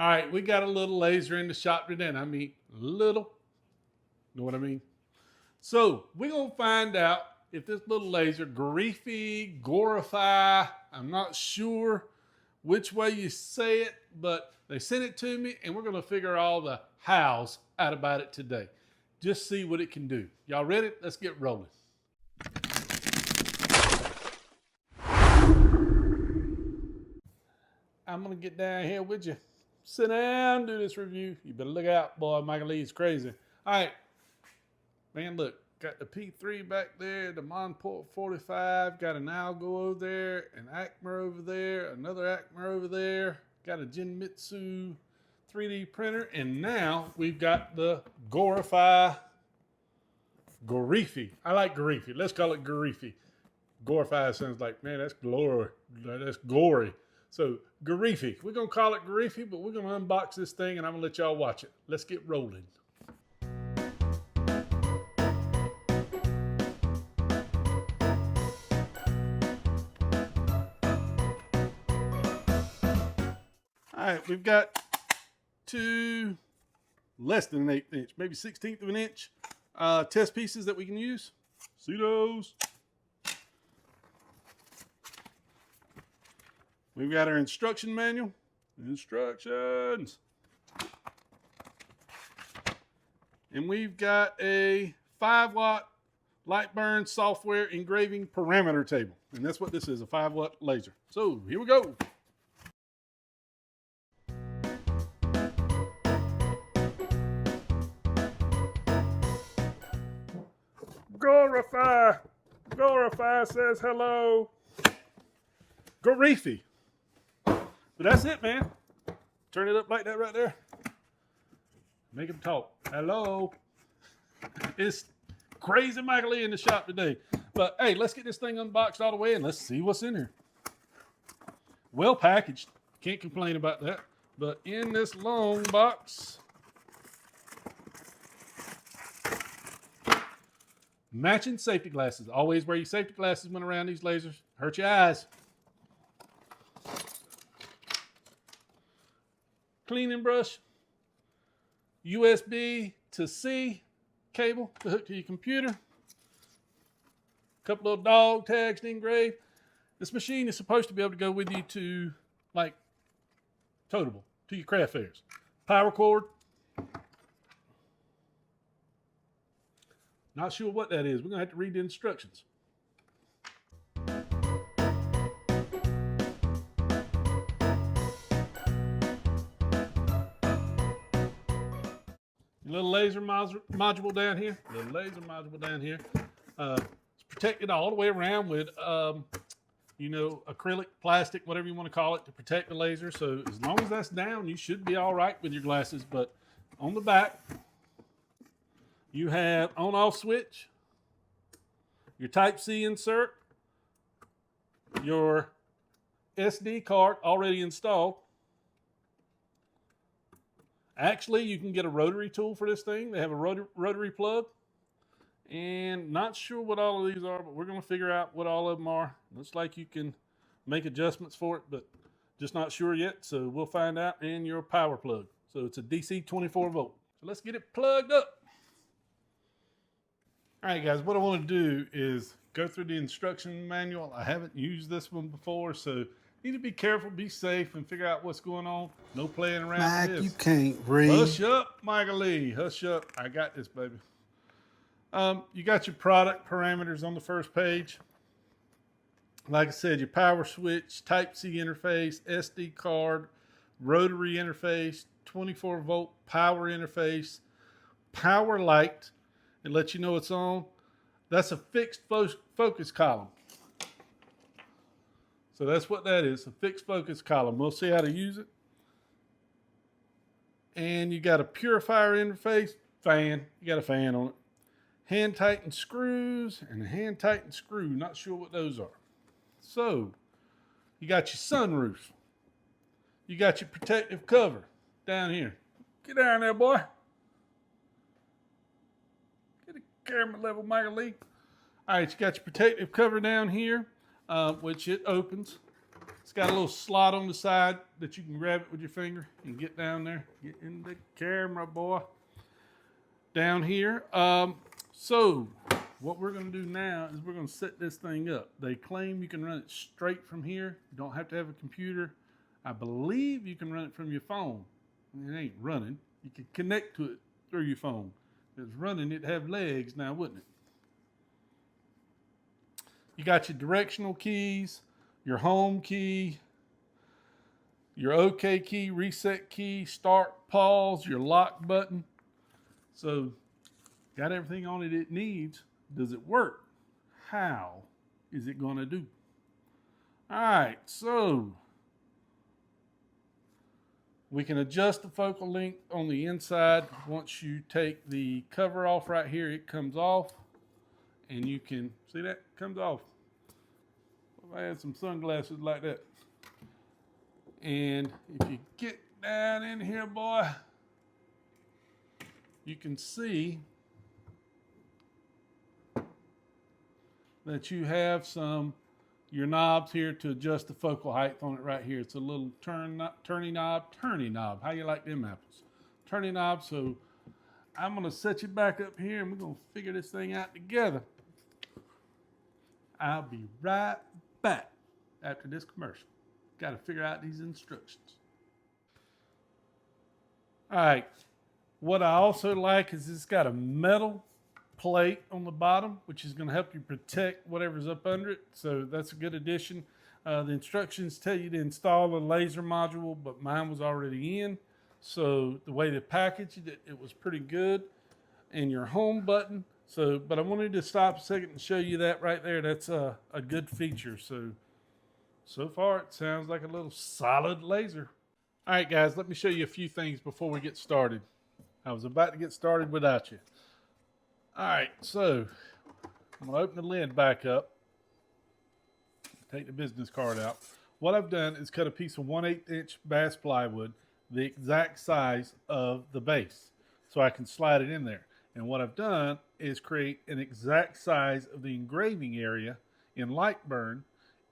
All right, we got a little laser in the shop today. And I mean, little. Know what I mean? So we're going to find out if this little laser, Gorifie, I'm not sure which way you say it, but they sent it to me, and we're going to figure all the hows out about it today. Just see what it can do. Y'all ready? Let's get rolling. I'm going to get down here with you. Sit down, do this review. You better look out, boy. Michael Lee's crazy. All right. Man, look. Got the P3 back there, the Monport 45, got an Algo over there, an Acmer over there, another Acmer over there, got a Genmitsu 3D printer, and now we've got the Gorifie. I like Gorifie. Let's call it Gorifie. Gorifie sounds like, man, that's glory. That's gory. So Gorifie. We're going to call it Gorifie, but we're going to unbox this thing, and I'm going to let y'all watch it. Let's get rolling. All right, we've got two less than an 1/8 inch, maybe 1/16 of an inch test pieces that we can use. See those? We've got our instruction manual. Instructions. And we've got a 5-watt light burn software engraving parameter table. And that's what this is, a 5-watt laser. So here we go. Gorifie says hello. Gorifie. But that's it, man. Turn it up like that right there. Make him talk. Hello. It's crazy Michael Lee in the shop today. But hey, let's get this thing unboxed all the way and let's see what's in here. Well packaged. Can't complain about that. But in this long box, matching safety glasses. Always wear your safety glasses when around these lasers. Hurt your eyes. Cleaning brush. USB to C cable to hook to your computer. Couple of dog tags to engrave. This machine is supposed to be able to go with you to, like, Totable, to your craft fairs. Power cord. Not sure what that is. We're going to have to read the instructions. Little laser module down here. It's protected all the way around with, acrylic, plastic, whatever you want to call it, to protect the laser. So as long as that's down, you should be all right with your glasses. But on the back, you have on-off switch, your Type-C insert, your SD card already installed. Actually, you can get a rotary tool for this thing. They have a rotary plug. And not sure what all of these are, but we're going to figure out what all of them are. Looks like you can make adjustments for it, but just not sure yet. So we'll find out. And your power plug. So it's a DC 24 volt. So let's get it plugged up. All right, guys, what I want to do is go through the instruction manual. I haven't used this one before, so need to be careful, be safe, and figure out what's going on. No playing around with this. You can't read. Hush up, Michael Lee. Hush up. I got this, baby. You got your product parameters on the first page. Like I said, your power switch, Type-C interface, SD card, rotary interface, 24 volt power interface, power light. It lets you know it's on. That's a fixed focus column. So that's what that is, a fixed focus column. We'll see how to use it. And you got a purifier interface, fan. You got a fan on it. Hand tightened screws and a hand tightened screw. Not sure what those are. So you got your sunroof. You got your protective cover down here. Get down there, boy. Get a camera level, Michael Lee. All right, you got your protective cover down here, which it opens. It's got a little slot on the side that you can grab it with your finger and get down there. Get in the camera, boy. Down here. So what we're going to do now is we're going to set this thing up. They claim you can run it straight from here. You don't have to have a computer. I believe you can run it from your phone. It ain't running. You can connect to it through your phone. If it's running, it'd have legs now, wouldn't it? You got your directional keys, your home key, your OK key, reset key, start, pause, your lock button. So, got everything on it needs. Does it work? How is it going to do? All right, so we can adjust the focal length on the inside. Once you take the cover off right here, it comes off. And you can, see that? It comes off. If I had some sunglasses like that. And if you get down in here, boy, you can see that you have your knobs here to adjust the focal height on it right here. It's a little turning knob. How you like them apples? Turning knob. So I'm going to set you back up here and we're going to figure this thing out together. I'll be right back after this commercial. Got to figure out these instructions. All right. What I also like is it's got a metal plate on the bottom, which is going to help you protect whatever's up under it. So that's a good addition. The instructions tell you to install a laser module, but mine was already in. So the way they packaged it, it was pretty good. And your home button. So, but I wanted to stop a second and show you that right there. That's a good feature. So far it sounds like a little solid laser. All right, guys, let me show you a few things before we get started. I was about to get started without you. All right, so I'm going to open the lid back up. Take the business card out. What I've done is cut a piece of 1/8 inch bass plywood, the exact size of the base, so I can slide it in there. And what I've done is create an exact size of the engraving area in Lightburn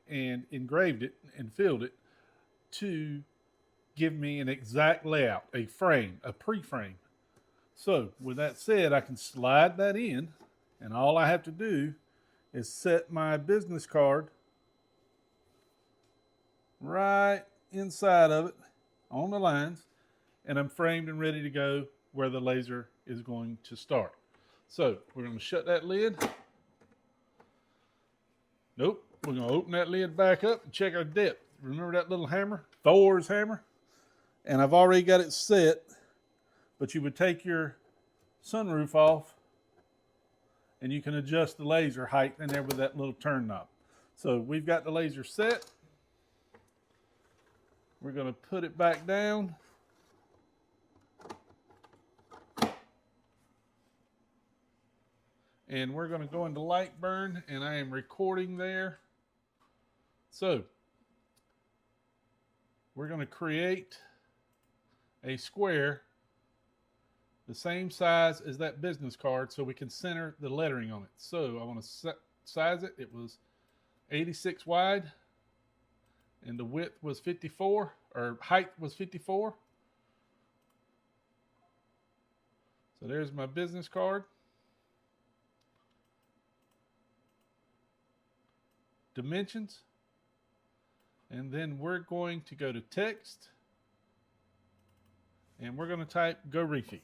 and engraved it and filled it to give me an exact layout, a frame, a pre-frame. So with that said, I can slide that in, and all I have to do is set my business card right inside of it on the lines, and I'm framed and ready to go where the laser is going to start. So we're going to shut that lid. Nope. We're going to open that lid back up and check our depth. Remember that little hammer? Thor's hammer? And I've already got it set, but you would take your sunroof off and you can adjust the laser height in there with that little turn knob. So we've got the laser set. We're going to put it back down. And we're going to go into Lightburn, and I am recording there. So we're going to create a square the same size as that business card so we can center the lettering on it. So I want to size it. It was 86 wide, and the width was 54, or height was 54. So there's my business card. Dimensions, and then we're going to go to text, and we're going to type Gorifie.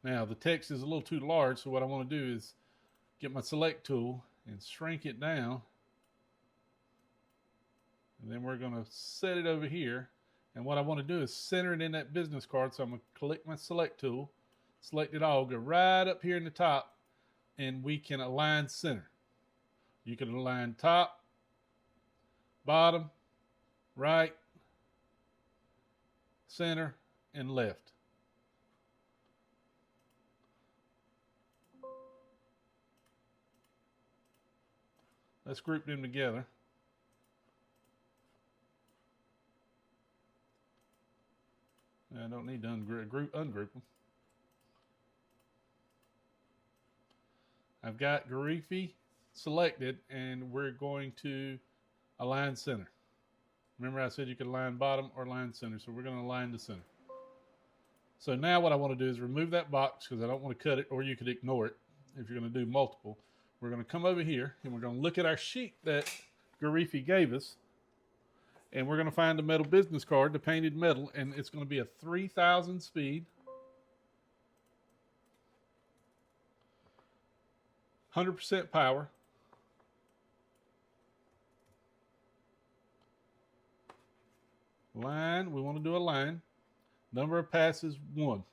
Now the text is a little too large, so what I want to do is get my select tool and shrink it down, and then we're going to set it over here, and what I want to do is center it in that business card. So I'm going to click my select tool, select it all, go right up here in the top, and we can align center. You can align top, bottom, right, center, and left. Let's group them together. I don't need to ungroup them. I've got Gorifie selected, and we're going to align center. Remember I said you could align bottom or align center, so we're going to align the center. So now what I want to do is remove that box because I don't want to cut it, or you could ignore it if you're going to do multiple. We're going to come over here and we're going to look at our sheet that Gorifie gave us, and we're going to find the metal business card, the painted metal, and it's going to be a 3000 speed, 100% power. Line, we want to do a line. Number of passes, 1.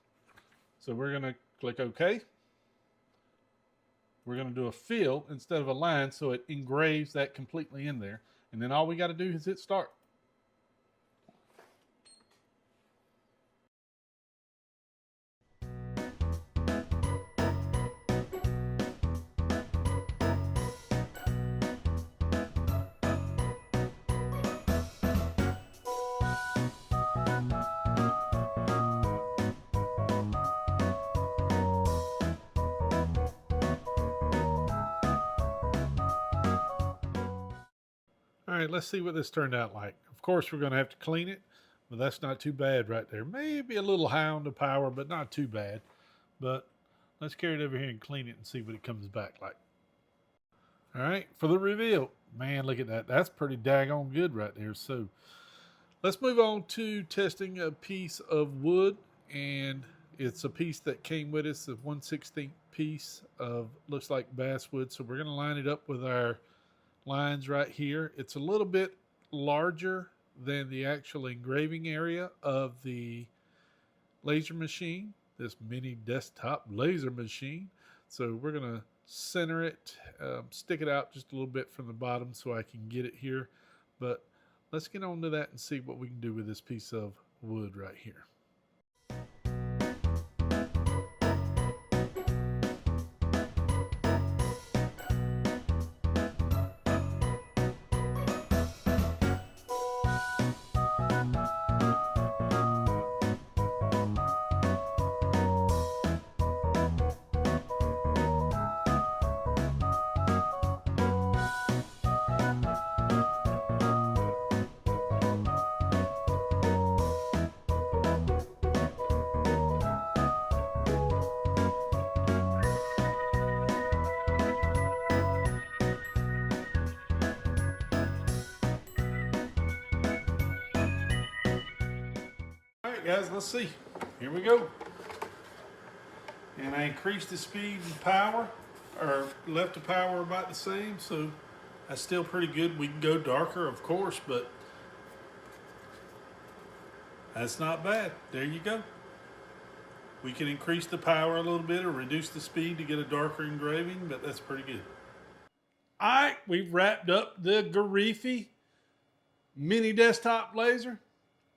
So we're going to click OK. We're going to do a fill instead of a line so it engraves that completely in there. And then all we got to do is hit start. All right, let's see what this turned out like. Of course, we're going to have to clean it, but that's not too bad right there. Maybe a little high on the power, but not too bad. But let's carry it over here and clean it and see what it comes back like. All right, for the reveal. Man, look at that. That's pretty daggone good right there. So let's move on to testing a piece of wood, and it's a piece that came with us, a 1/16 piece of, looks like basswood. So we're going to line it up with our lines right here. It's a little bit larger than the actual engraving area of the laser machine, this mini desktop laser machine. So we're going to center it, stick it out just a little bit from the bottom so I can get it here. But let's get on to that and see what we can do with this piece of wood right here. All right, guys, let's see. Here we go. And I increased the speed and power, or left the power about the same, so that's still pretty good. We can go darker, of course, but that's not bad. There you go. We can increase the power a little bit or reduce the speed to get a darker engraving, but that's pretty good. All right, we've wrapped up the Gorifie Mini Desktop Laser.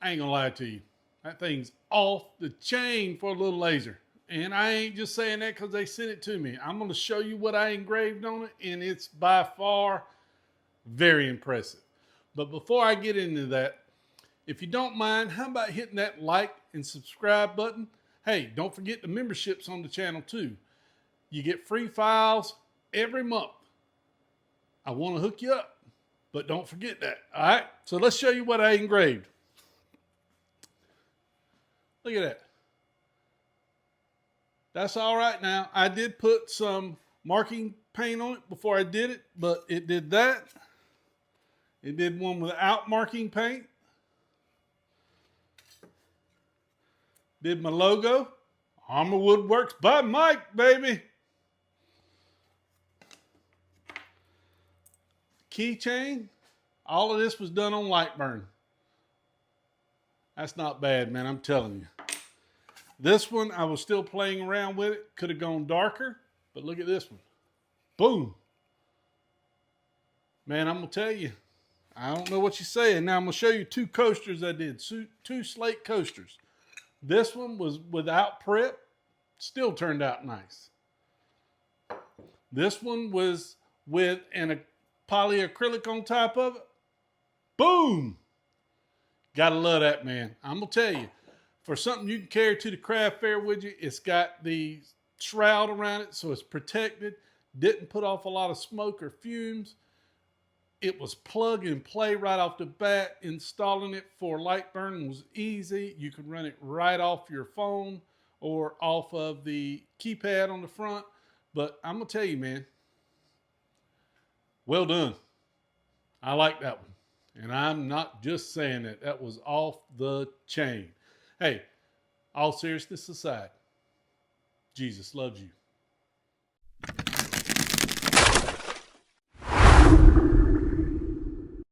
I ain't gonna lie to you. That thing's off the chain for a little laser. And I ain't just saying that because they sent it to me. I'm going to show you what I engraved on it, and it's by far very impressive. But before I get into that, if you don't mind, how about hitting that like and subscribe button? Hey, don't forget the memberships on the channel too. You get free files every month. I want to hook you up, but don't forget that. All right, so let's show you what I engraved. Look at that. That's all right now. I did put some marking paint on it before I did it, but it did that. It did one without marking paint. Did my logo. Armor Woodworks by Mike, baby. Keychain. All of this was done on Lightburn. That's not bad, man. I'm telling you. This one, I was still playing around with it. Could have gone darker, but look at this one. Boom. Man, I'm going to tell you, I don't know what you're saying. Now, I'm going to show you two coasters I did. Two Slate coasters. This one was without prep. Still turned out nice. This one was with a polyacrylic on top of it. Boom. Gotta love that, man. I'm going to tell you, for something you can carry to the craft fair with you, it's got the shroud around it, so it's protected. Didn't put off a lot of smoke or fumes. It was plug and play right off the bat. Installing it for light burning was easy. You could run it right off your phone or off of the keypad on the front. But I'm going to tell you, man, well done. I like that one. And I'm not just saying that. That was off the chain. Hey, all seriousness aside, Jesus loves you.